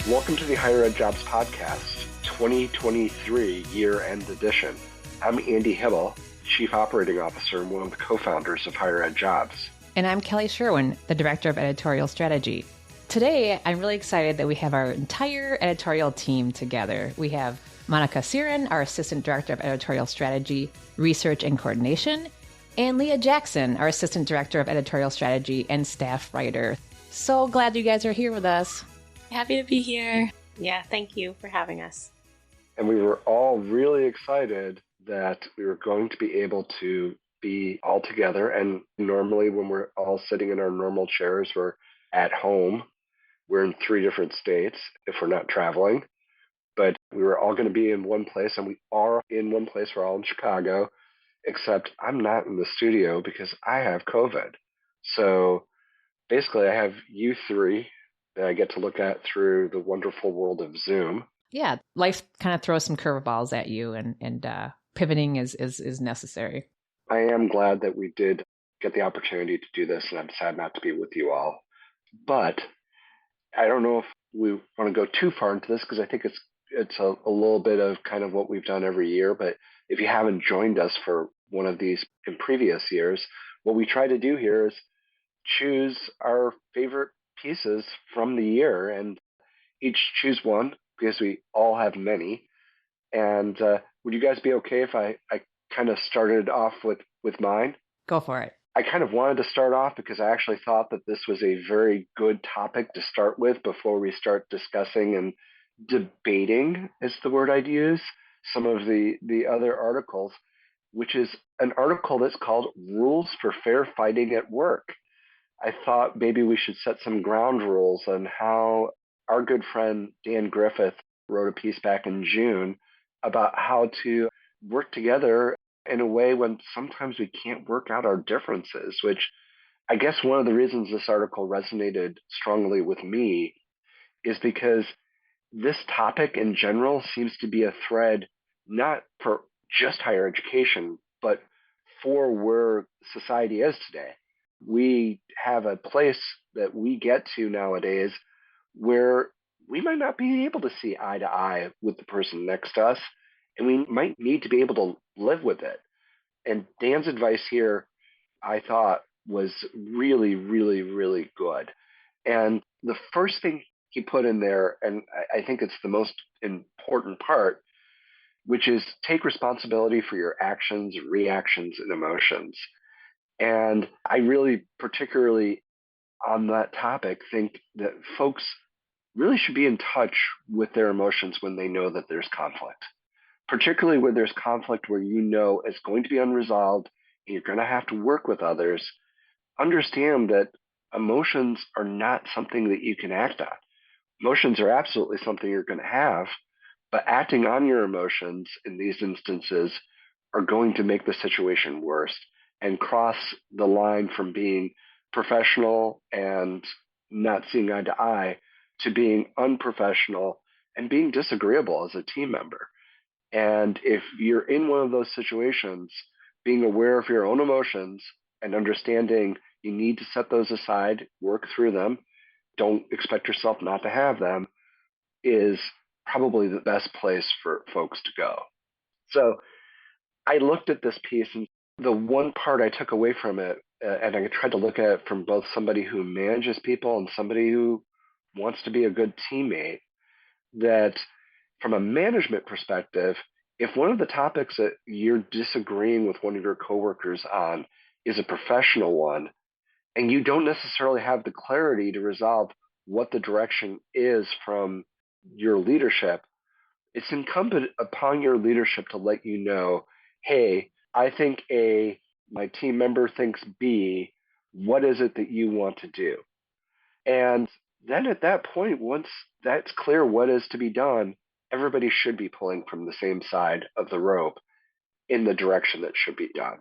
Welcome to the HigherEdJobs Podcast, 2023 year-end edition. I'm Andy Hibble, Chief Operating Officer and one of the co-founders of HigherEdJobs. And I'm Kelly Sherwin, the Director of Editorial Strategy. Today, I'm really excited that we have our entire editorial team together. We have Monica Siren, our Assistant Director of Editorial Strategy, Research and Coordination, and Leah Jackson, our Assistant Director of Editorial Strategy and Staff Writer. So glad you guys are here with us. Happy to be here. Yeah, thank you for having us. And we were all really excited that we were going to be able to be all together. And normally when we're all sitting in our normal chairs, we're at home. We're in 3 different states if we're not traveling. But we were all going to be in one place, and we are in one place. We're all in Chicago, except I'm not in the studio because I have COVID. So basically I have you 3 that I get to look at through the wonderful world of Zoom. Yeah, life kind of throws some curveballs at you, and pivoting is necessary. I am glad that we did get the opportunity to do this, and I'm sad not to be with you all. But I don't know if we want to go too far into this because I think it's a little bit of kind of what we've done every year. But if you haven't joined us for one of these in previous years, what we try to do here is choose our favorite pieces from the year and each choose one because we all have many. And would you guys be okay if I kind of started off with mine? Go for it. I kind of wanted to start off because I actually thought that this was a very good topic to start with before we start discussing and debating, is the word I'd use, some of the other articles, which is an article that's called Rules for Fair Fighting at Work. I thought maybe we should set some ground rules on how our good friend Dan Griffith wrote a piece back in June about how to work together in a way when sometimes we can't work out our differences, which I guess one of the reasons this article resonated strongly with me is because this topic in general seems to be a thread not for just higher education, but for where society is today. We have a place that we get to nowadays where we might not be able to see eye to eye with the person next to us, and we might need to be able to live with it. And Dan's advice here, I thought, was really, really, really good. And the first thing he put in there, and I think it's the most important part, which is take responsibility for your actions, reactions, and emotions. And I really, particularly on that topic, think that folks really should be in touch with their emotions when they know that there's conflict, particularly when there's conflict where you know it's going to be unresolved and you're going to have to work with others. Understand that emotions are not something that you can act on. Emotions are absolutely something you're going to have, but acting on your emotions in these instances are going to make the situation worse and cross the line from being professional and not seeing eye to eye to being unprofessional and being disagreeable as a team member. And if you're in one of those situations, being aware of your own emotions and understanding you need to set those aside, work through them, don't expect yourself not to have them, is probably the best place for folks to go. So I looked at this piece, and the one part I took away from it, and I tried to look at it from both somebody who manages people and somebody who wants to be a good teammate, that from a management perspective, if one of the topics that you're disagreeing with one of your coworkers on is a professional one, and you don't necessarily have the clarity to resolve what the direction is from your leadership, it's incumbent upon your leadership to let you know, hey, I think A, my team member thinks B, what is it that you want to do? And then at that point, once that's clear what is to be done, everybody should be pulling from the same side of the rope in the direction that should be done.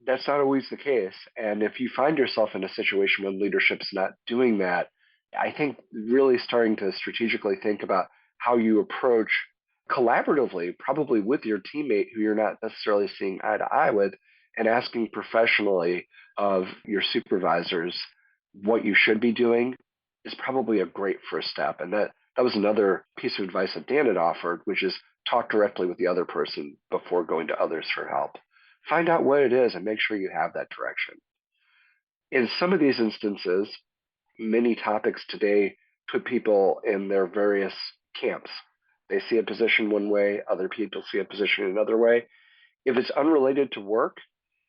That's not always the case. And if you find yourself in a situation when leadership's not doing that, I think really starting to strategically think about how you approach collaboratively, probably with your teammate who you're not necessarily seeing eye to eye with, and asking professionally of your supervisors what you should be doing is probably a great first step. And That was another piece of advice that Dan had offered, which is talk directly with the other person before going to others for help. Find out what it is and make sure you have that direction. In some of these instances, many topics today put people in their various camps. They see a position one way, other people see a position another way. If it's unrelated to work,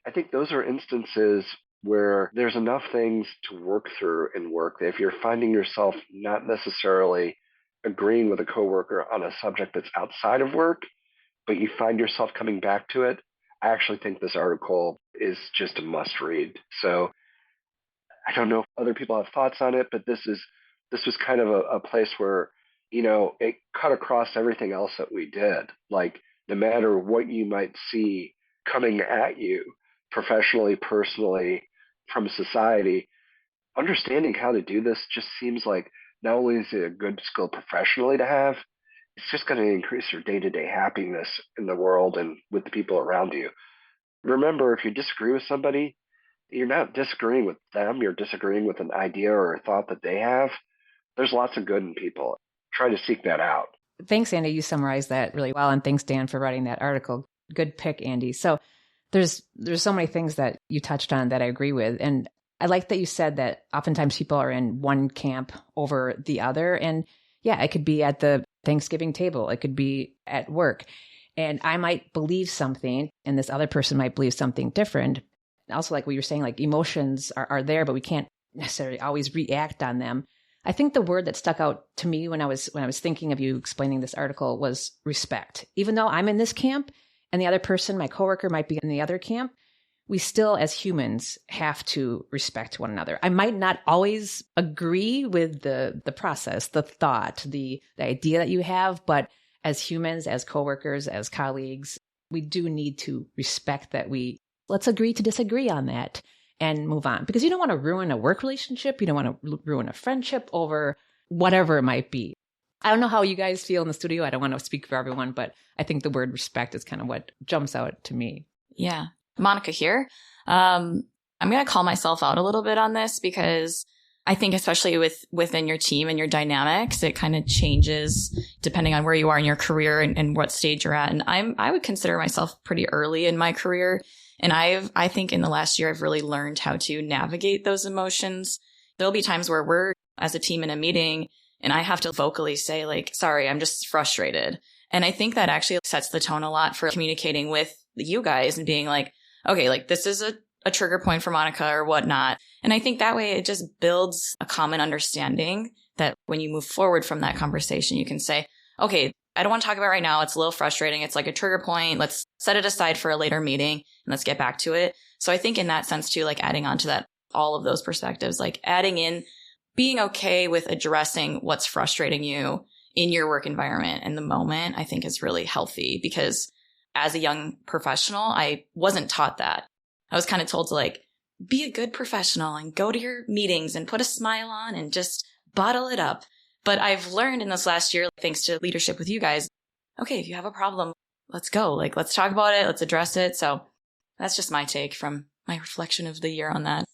I think those are instances where there's enough things to work through in work that if you're finding yourself not necessarily agreeing with a coworker on a subject that's outside of work, but you find yourself coming back to it, I actually think this article is just a must read. So I don't know if other people have thoughts on it, but this was kind of a place where, it cut across everything else that we did. Like, no matter what you might see coming at you professionally, personally, from society, understanding how to do this just seems like not only is it a good skill professionally to have, it's just going to increase your day-to-day happiness in the world and with the people around you. Remember, if you disagree with somebody, you're not disagreeing with them, you're disagreeing with an idea or a thought that they have. There's lots of good in people. Try to seek that out. Thanks, Andy. You summarized that really well. And thanks, Dan, for writing that article. Good pick, Andy. So there's so many things that you touched on that I agree with. And I like that you said that oftentimes people are in one camp over the other. And yeah, it could be at the Thanksgiving table. It could be at work. And I might believe something and this other person might believe something different. Also, like what you're saying, like emotions are there, but we can't necessarily always react on them. I think the word that stuck out to me when I was thinking of you explaining this article was respect. Even though I'm in this camp and the other person, my coworker, might be in the other camp, we still, as humans, have to respect one another. I might not always agree with the process, the thought, the idea that you have, but as humans, as coworkers, as colleagues, we do need to respect that let's agree to disagree on that and move on. Because you don't want to ruin a work relationship. You don't want to ruin a friendship over whatever it might be. I don't know how you guys feel in the studio. I don't want to speak for everyone, but I think the word respect is kind of what jumps out to me. Yeah. Monica here. I'm going to call myself out a little bit on this because I think especially within your team and your dynamics, it kind of changes depending on where you are in your career and what stage you're at. And I would consider myself pretty early in my career. And I think in the last year, I've really learned how to navigate those emotions. There'll be times where we're as a team in a meeting and I have to vocally say like, sorry, I'm just frustrated. And I think that actually sets the tone a lot for communicating with you guys and being like, okay, like this is a trigger point for Monica or whatnot. And I think that way it just builds a common understanding that when you move forward from that conversation, you can say, okay, I don't want to talk about it right now. It's a little frustrating. It's like a trigger point. Let's set it aside for a later meeting and let's get back to it. So I think in that sense too, like adding on to that, all of those perspectives, like adding in being okay with addressing what's frustrating you in your work environment in the moment, I think is really healthy because as a young professional, I wasn't taught that. I was kind of told to like, be a good professional and go to your meetings and put a smile on and just bottle it up. But I've learned in this last year, thanks to leadership with you guys, okay, if you have a problem, let's go. Like, let's talk about it. Let's address it. So that's just my take from my reflection of the year on that.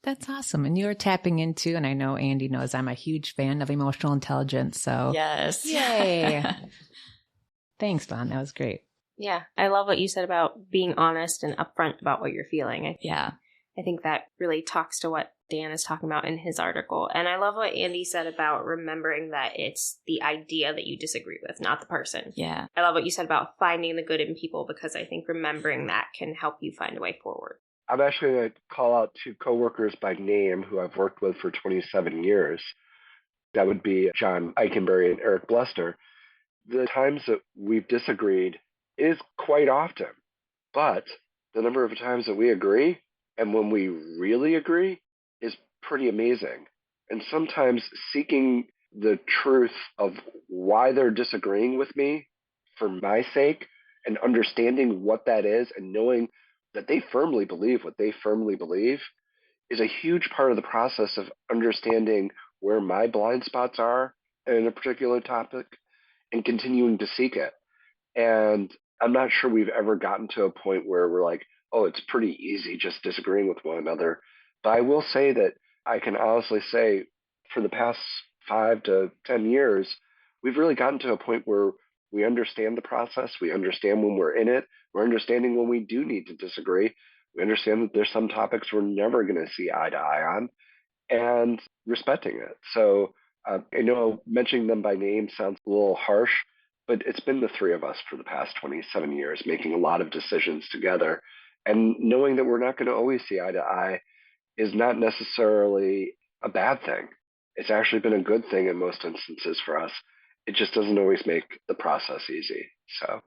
That's awesome. And you're tapping into, and I know Andy knows I'm a huge fan of emotional intelligence. So yes. Yay. Thanks, Dawn. That was great. Yeah, I love what you said about being honest and upfront about what you're feeling. I think that really talks to what Dan is talking about in his article. And I love what Andy said about remembering that it's the idea that you disagree with, not the person. Yeah. I love what you said about finding the good in people because I think remembering that can help you find a way forward. I'm actually going to call out two coworkers by name who I've worked with for 27 years. That would be John Eikenberry and Eric Blessner. The times that we've disagreed is quite often, but the number of times that we agree and when we really agree is pretty amazing. And sometimes seeking the truth of why they're disagreeing with me for my sake and understanding what that is and knowing that they firmly believe what they firmly believe is a huge part of the process of understanding where my blind spots are in a particular topic and continuing to seek it. And I'm not sure we've ever gotten to a point where we're like, oh, it's pretty easy just disagreeing with one another. But I will say that I can honestly say for the past 5 to 10 years, we've really gotten to a point where we understand the process. We understand when we're in it. We're understanding when we do need to disagree. We understand that there's some topics we're never going to see eye to eye on, and respecting it. So I know mentioning them by name sounds a little harsh, but it's been the three of us for the past 27 years making a lot of decisions together. And knowing that we're not going to always see eye to eye is not necessarily a bad thing. It's actually been a good thing in most instances for us. It just doesn't always make the process easy. So,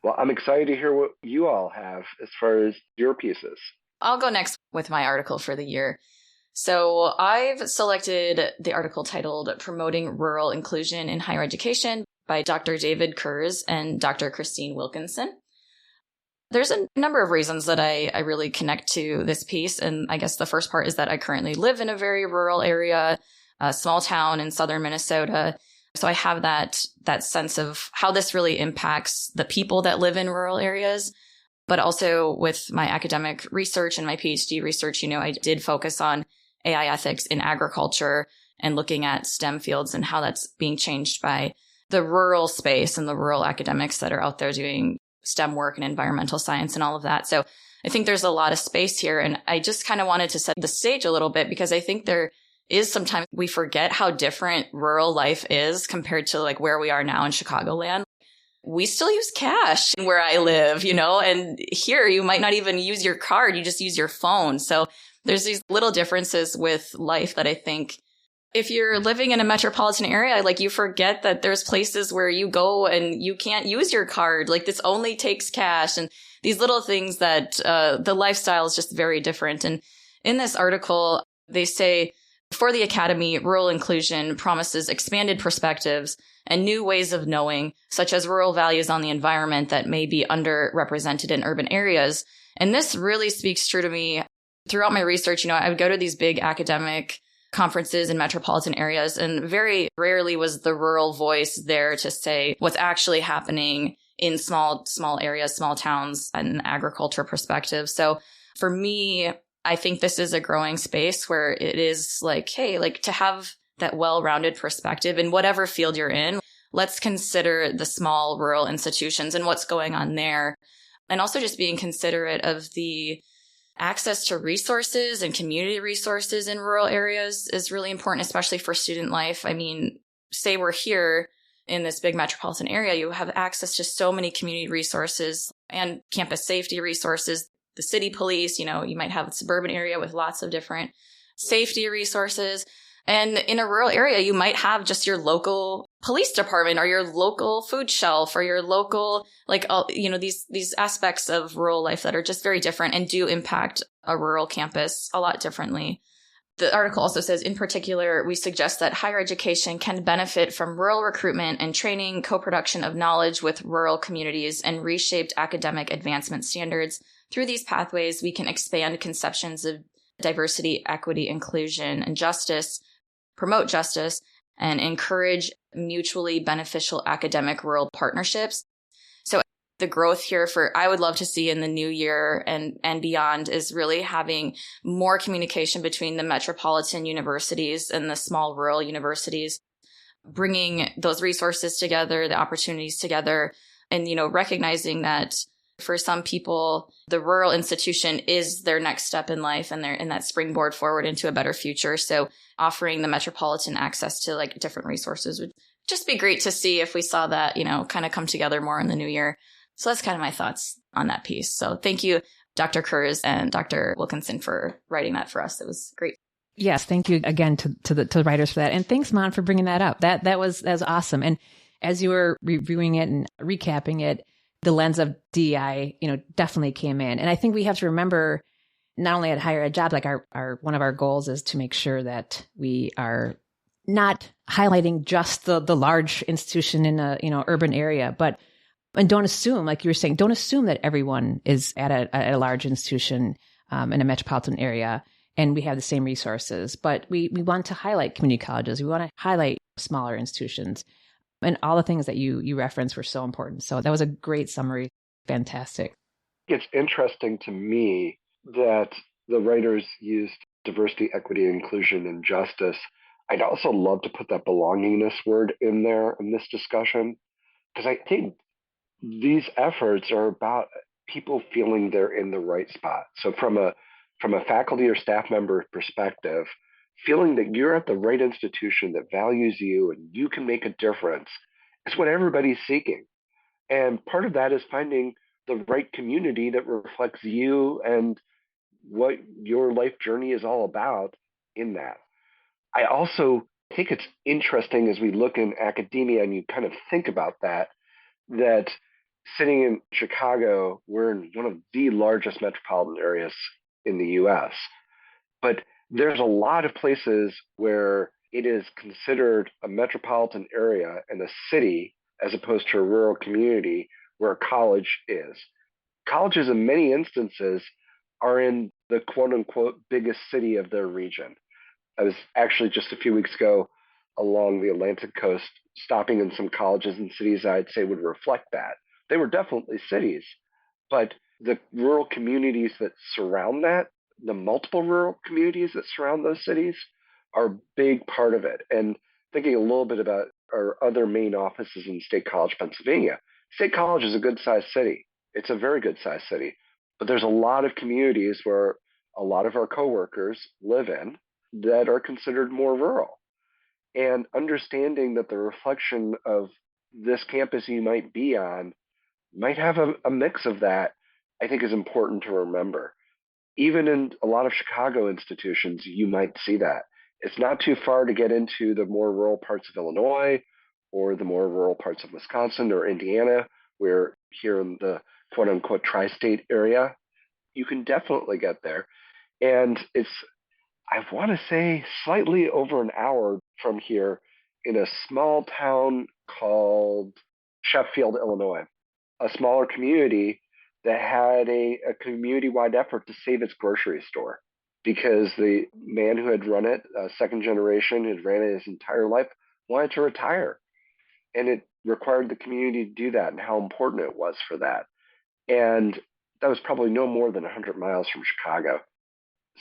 well, I'm excited to hear what you all have as far as your pieces. I'll go next with my article for the year. So I've selected the article titled Promoting Rural Inclusion in Higher Education by Dr. David Kurz and Dr. Christine Wilkinson. There's a number of reasons that I really connect to this piece. And I guess the first part is that I currently live in a very rural area, a small town in southern Minnesota. So I have that sense of how this really impacts the people that live in rural areas. But also with my academic research and my PhD research, I did focus on AI ethics in agriculture and looking at STEM fields and how that's being changed by the rural space and the rural academics that are out there doing STEM work and environmental science and all of that. So I think there's a lot of space here. And I just kind of wanted to set the stage a little bit because I think there is sometimes we forget how different rural life is compared to like where we are now in Chicagoland. We still use cash where I live, and here you might not even use your card. You just use your phone. So there's these little differences with life that I think if you're living in a metropolitan area, like you forget that there's places where you go and you can't use your card. Like this only takes cash and these little things that the lifestyle is just very different. And in this article, they say, for the Academy, rural inclusion promises expanded perspectives and new ways of knowing, such as rural values on the environment that may be underrepresented in urban areas. And this really speaks true to me. Throughout my research, I would go to these big academic conferences in metropolitan areas, and very rarely was the rural voice there to say what's actually happening in small areas, small towns, and an agriculture perspective. So for me, I think this is a growing space where it is like, hey, like to have that well-rounded perspective in whatever field you're in, let's consider the small rural institutions and what's going on there. And also just being considerate of the access to resources and community resources in rural areas is really important, especially for student life. I mean, say we're here in this big metropolitan area, you have access to so many community resources and campus safety resources, the city police, you might have a suburban area with lots of different safety resources. And in a rural area, you might have just your local police department or your local food shelf or your local, these aspects of rural life that are just very different and do impact a rural campus a lot differently. The article also says, in particular, we suggest that higher education can benefit from rural recruitment and training, co-production of knowledge with rural communities, and reshaped academic advancement standards. Through these pathways, we can expand conceptions of diversity, equity, inclusion, and justice, promote justice, and encourage mutually beneficial academic rural partnerships. So the growth here I would love to see in the new year and beyond is really having more communication between the metropolitan universities and the small rural universities, bringing those resources together, the opportunities together, and, recognizing that for some people, the rural institution is their next step in life and they're in that springboard forward into a better future. So offering the metropolitan access to like different resources would just be great to see if we saw that, kind of come together more in the new year. So that's kind of my thoughts on that piece. So thank you, Dr. Kurz and Dr. Wilkinson, for writing that for us. It was great. Yes. Thank you again to the writers for that. And thanks, Mon, for bringing that up. That was awesome. And as you were reviewing it and recapping it, the lens of DEI, definitely came in. And I think we have to remember, not only at Higher Ed Jobs, like our one of our goals is to make sure that we are not highlighting just the large institution in a urban area, and don't assume, like you were saying, don't assume that everyone is at a large institution in a metropolitan area and we have the same resources. But we want to highlight community colleges. We want to highlight smaller institutions. And all the things that you referenced were so important. So that was a great summary. Fantastic. It's interesting to me that the writers used diversity, equity, inclusion, and justice I'd also love to put that belongingness word in there in this discussion, because I think these efforts are about people feeling they're in the right spot. So from a faculty or staff member perspective, feeling that you're at the right institution that values you and you can make a difference is what everybody's seeking. And part of that is finding the right community that reflects you and what your life journey is all about in that. I also think it's interesting as we look in academia and you kind of think about that sitting in Chicago, we're in one of the largest metropolitan areas in the US. But there's a lot of places where it is considered a metropolitan area and a city as opposed to a rural community where a college is. Colleges, in many instances, are in the quote unquote biggest city of their region. I was actually just a few weeks ago along the Atlantic coast, stopping in some colleges and cities I'd say would reflect that. They were definitely cities, but the rural communities that surround that, the multiple rural communities that surround those cities, are a big part of it. And thinking a little bit about our other main offices in State College, Pennsylvania. State College is a good-sized city. It's a very good-sized city. But there's a lot of communities where a lot of our coworkers live in that are considered more rural. And understanding that the reflection of this campus you might be on might have a mix of that, I think is important to remember. Even in a lot of Chicago institutions, you might see that. It's not too far to get into the more rural parts of Illinois or the more rural parts of Wisconsin or Indiana, where here in the quote unquote tri-state area, you can definitely get there. And it's, I want to say, slightly over an hour from here in a small town called Sheffield, Illinois, a smaller community that had a community-wide effort to save its grocery store because the man who had run it, second generation, had ran it his entire life, wanted to retire. And it required the community to do that and how important it was for that. And that was probably no more than 100 miles from Chicago.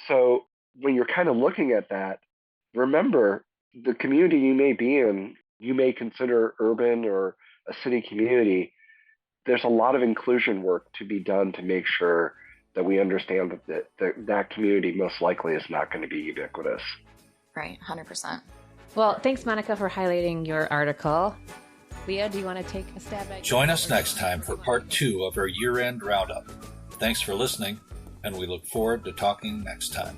So when you're kind of looking at that, remember the community you may be in, you may consider urban or a city community. There's a lot of inclusion work to be done to make sure that we understand that community most likely is not going to be ubiquitous. Right, 100%. Well, thanks, Monica, for highlighting your article. Leah, do you want to take a stab at it? Join us next time for part 2 of our year-end roundup. Thanks for listening, and we look forward to talking next time.